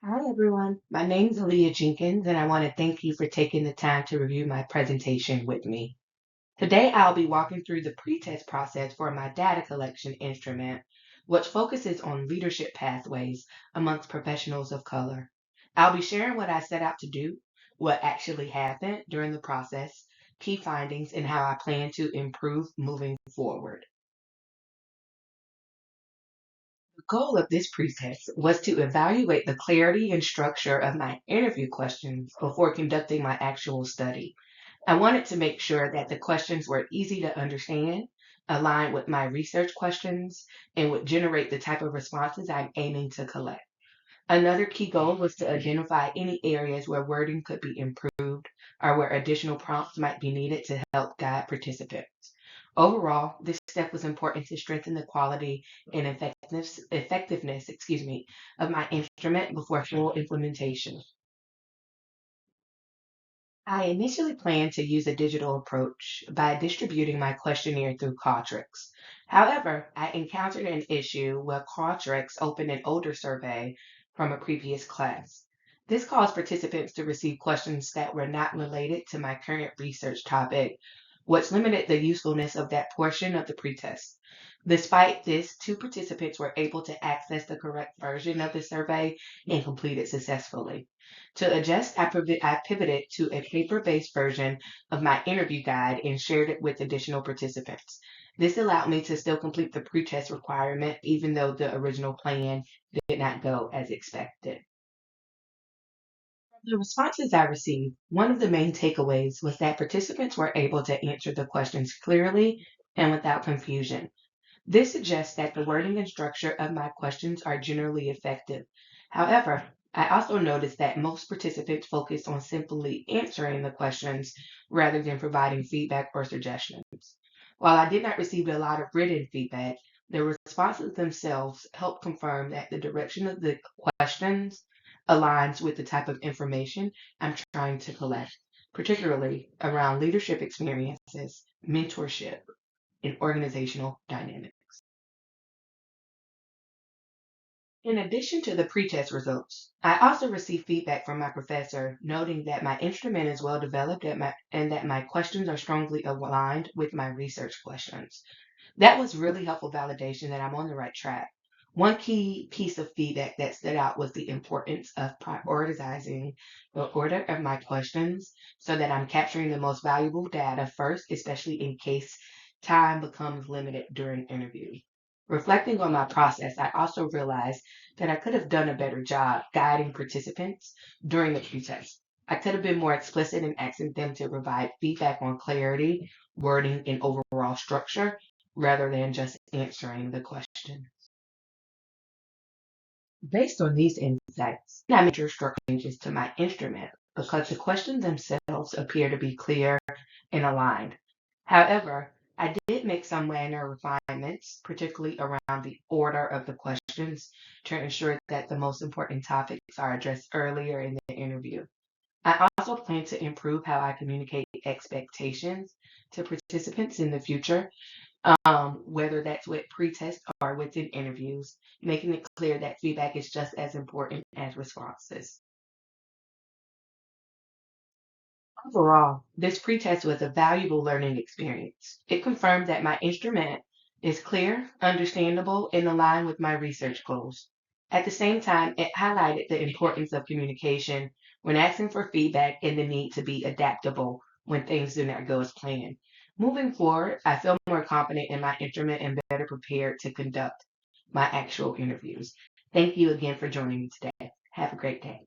Hi, everyone. My name is Aaliyah Jenkins, and I want to thank you for taking the time to review my presentation with me. Today, I'll be walking through the pretest process for my data collection instrument, which focuses on leadership pathways amongst professionals of color. I'll be sharing what I set out to do, what actually happened during the process, key findings, and how I plan to improve moving forward. The goal of this pretest was to evaluate the clarity and structure of my interview questions before conducting my actual study. I wanted to make sure that the questions were easy to understand, aligned with my research questions, and would generate the type of responses I'm aiming to collect. Another key goal was to identify any areas where wording could be improved or where additional prompts might be needed to help guide participants. Overall, this step was important to strengthen the quality and effectiveness, of my instrument before full implementation. I initially planned to use a digital approach by distributing my questionnaire through Qualtrics. However, I encountered an issue where Qualtrics opened an older survey from a previous class. This caused participants to receive questions that were not related to my current research topic, which limited the usefulness of that portion of the pretest. Despite this, two participants were able to access the correct version of the survey and complete it successfully. To adjust, I pivoted to a paper-based version of my interview guide and shared it with additional participants. This allowed me to still complete the pretest requirement, even though the original plan did not go as expected. The responses I received, one of the main takeaways was that participants were able to answer the questions clearly and without confusion. This suggests that the wording and structure of my questions are generally effective. However, I also noticed that most participants focused on simply answering the questions rather than providing feedback or suggestions. While I did not receive a lot of written feedback, the responses themselves helped confirm that the direction of the questions aligns with the type of information I'm trying to collect, particularly around leadership experiences, mentorship, and organizational dynamics. In addition to the pretest results, I also received feedback from my professor noting that my instrument is well developed and that my questions are strongly aligned with my research questions. That was really helpful validation that I'm on the right track. One key piece of feedback that stood out was the importance of prioritizing the order of my questions so that I'm capturing the most valuable data first, especially in case time becomes limited during interviews. Reflecting on my process, I also realized that I could have done a better job guiding participants during the pretest. I could have been more explicit in asking them to provide feedback on clarity, wording, and overall structure rather than just answering the question. Based on these insights, I made structural changes to my instrument because the questions themselves appear to be clear and aligned. However, I did make some minor refinements, particularly around the order of the questions, to ensure that the most important topics are addressed earlier in the interview. I also plan to improve how I communicate expectations to participants in the future, whether that's with pretest or within interviews, making it clear that feedback is just as important as responses. Overall, this pretest was a valuable learning experience. It confirmed that my instrument is clear, understandable, and aligned with my research goals. At the same time, it highlighted the importance of communication when asking for feedback and the need to be adaptable when things do not go as planned. Moving forward, I feel more confident in my instrument and better prepared to conduct my actual interviews. Thank you again for joining me today. Have a great day.